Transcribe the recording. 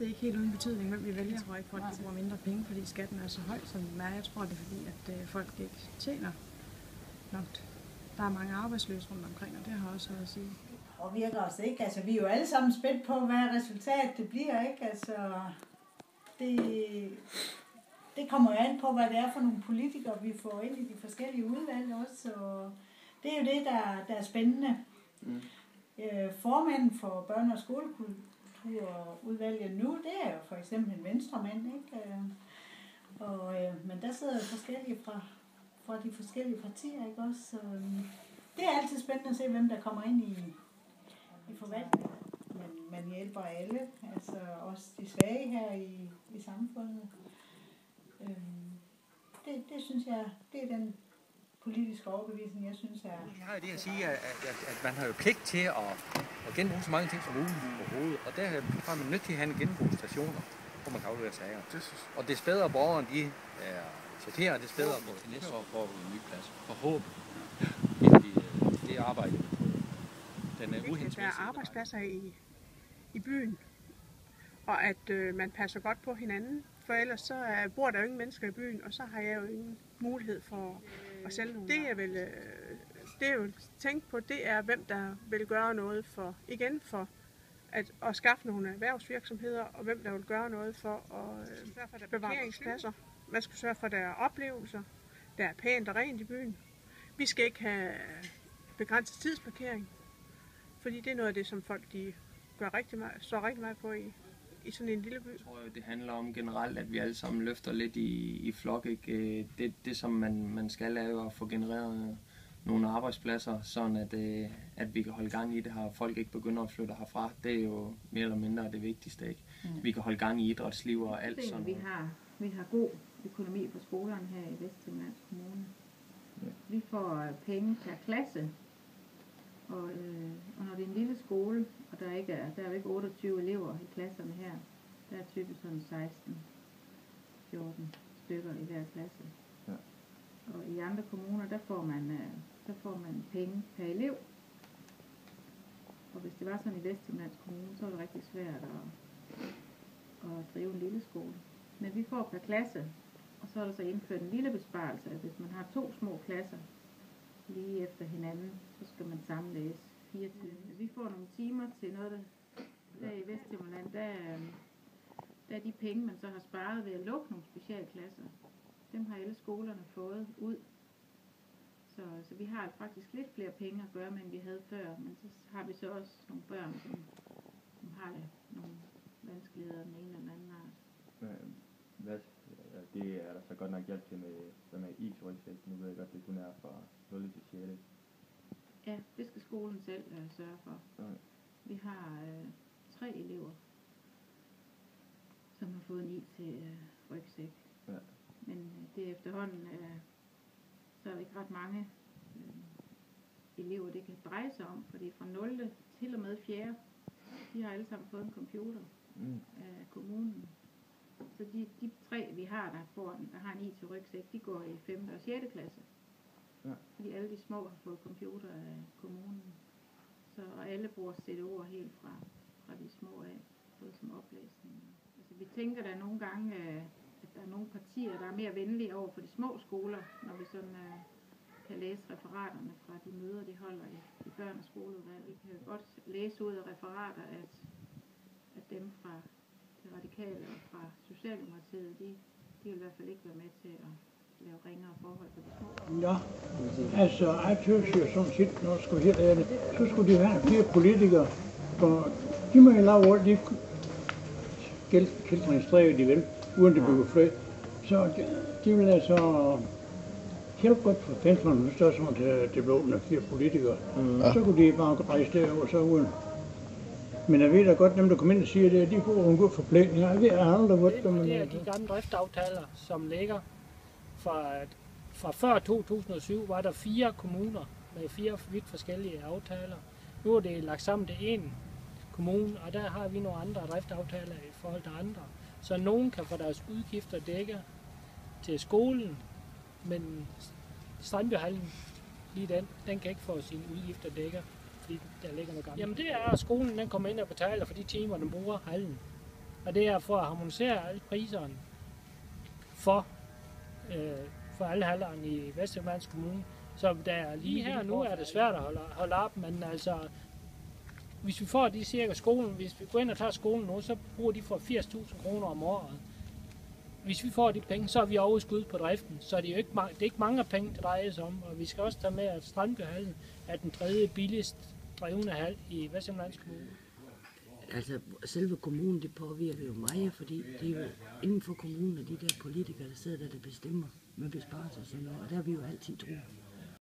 Det er ikke helt uden betydning, hvem vi vælger. Jeg tror ikke, folk bruger mindre penge, fordi skatten er så høj, som den er. Jeg tror, det er fordi, at folk ikke tjener nok. Der er mange arbejdsløse rundt omkring, og det har også noget at sige. Og virker os ikke. Altså, vi er jo alle sammen spændt på, hvad resultatet det bliver, ikke? Altså, det kommer jo an på, hvad det er for nogle politikere, vi får ind i de forskellige udvalg også. Og det er jo det, der er spændende. Formanden for børne- og skolekulturudvalget nu, det er jo for eksempel en venstremand, ikke? Men der sidder jo forskellige fra de forskellige partier, ikke også? Så, det er altid spændende at se, hvem der kommer ind i forvaltningen. Men man hjælper alle, altså også de svage her i samfundet. Det synes jeg, det er den politiske overbevisning, jeg synes er... Jeg har jo det at sige, at man har jo pligt til at genbruge så mange ting som muligt overhovedet. Og der har man nødt til at have en genbrugsstationer, hvor man kan aflevere sager. Og det bedre borgerne de er sorteret, det bedre på næste år får vi en ny plads. Forhåbentlig. Det arbejde på den uhensigtsmæssige. Der er arbejdspladser i byen, og at man passer godt på hinanden. For ellers så bor der jo ingen mennesker i byen, og så har jeg jo ingen mulighed for at sælge nogen. Det er jo tænkt på, det er hvem der vil gøre noget for at skaffe nogle erhvervsvirksomheder, og hvem der vil gøre noget for at bevare parkeringspladser. Man skal sørge for, at der er oplevelser, der er pænt og rent i byen. Vi skal ikke have begrænset tidsparkering, fordi det er noget af det, som folk de står rigtig meget på i sådan en lille by. Jeg tror jo, det handler om generelt, at vi alle sammen løfter lidt i flok. Ikke? Det som man skal, er jo at få genereret nogle arbejdspladser, sådan at vi kan holde gang i det her. Folk ikke begynder at flytte herfra. Det er jo mere eller mindre det vigtigste. Ikke? Vi kan holde gang i idrætsliv og alt sådan noget. Vi har god økonomi på skolerne her i Vesthimmerlands Kommune. Ja. Vi får penge per klasse. Og når det er en lille skole, og der er jo ikke 28 elever i klasserne her, der er typisk sådan 16-14 stykker i hver klasse. Ja. Og i andre kommuner, der får man penge per elev. Og hvis det var sådan i Vesthimmerlands Kommune, så var det rigtig svært at drive en lille skole. Men vi får per klasse, og så er der så indført en lille besparelse, at hvis man har 2 små klasser lige efter hinanden, så skal man sammenlæse 4 timer. Vi får nogle timer til noget, der i Vesthimmerland, der er de penge, man så har sparet ved at lukke nogle specialklasser. Dem har alle skolerne fået ud. Så vi har faktisk lidt flere penge at gøre med, end vi havde før. Men så har vi så også nogle børn, som har nogle vanskeligheder den ene eller den anden art. Det er der så godt nok hjælp til med IT-rygsæk. Nu ved jeg godt, det kun er fra 0 til 6. Ja, det skal skolen selv sørge for. Okay. Vi har 3 elever, som har fået en IT-rygsæk. Ja. Men det efterhånden så er det ikke ret mange elever, det kan dreje sig om, fordi fra 0. til og med 4. de har alle sammen fået en computer af kommunen. Så de 3, vi har, der har en IT-rygsæk, de går i 5. og 6. klasse. Ja. Fordi alle de små har fået computer af kommunen. Og alle bruger CDO'er helt fra de små af, både som oplæsning. Altså, vi tænker der nogle gange, at der er nogle partier, der er mere venlige over for de små skoler, når vi sådan kan læse referaterne fra de møder, de holder i børne- og skoleudvalg. Vi kan jo godt læse ud af referater, at dem fra de radikale og fra Socialdemokratiet, de vil i hvert fald ikke være med til at lave ringere forhold for de små. Ja, altså jeg synes jo sådan set, når jeg skulle helt ærligt, så skulle de have 4 politikere, for de må jo lave alt de kildringsstræger, de vil, uden det bliver fred. Så de vil altså hjælpe godt for pendlerne, hvis det er sådan, at det blev åbnet 4 politikere. Så kunne de bare rejse derover, så uden. Men jeg ved da godt, dem der kommer ind og siger det, de får en god forplægning. Jeg har aldrig været dem. Det er de gamle driftaftaler, som ligger fra før 2007, var der 4 kommuner med 4 vidt forskellige aftaler. Nu er det lagt sammen til én kommune, og der har vi nogle andre driftaftaler i forhold til andre. Så nogen kan få deres udgifter dækket til skolen, men Strandbyhallen, lige den kan ikke få sine udgifter dækket, fordi der ligger noget gammelt. Jamen det er, at skolen den kommer ind og betaler for de timer, den bruger hallen. Og det er for at harmonisere alle priserne for alle hallerne i Vesthimmerlands Kommune. Så der lige her nu er det svært at holde op, men altså, hvis vi får de cirka skolen, hvis vi går ind og tager skolen nu, så bruger de for 80.000 kroner om året. Hvis vi får de penge, så er vi overskud på driften, så det er jo ikke mange penge, det drejer sig om. Og vi skal også tage med, at Strandbyhallen er den tredje billigst drevne hal i Vesthimmerlands Kommune. Altså, selve kommunen, det påvirker jo meget, fordi det er jo inden for kommunen, de der politikere, der sidder der bestemmer med besparelser og sådan noget, og der har vi jo altid troet.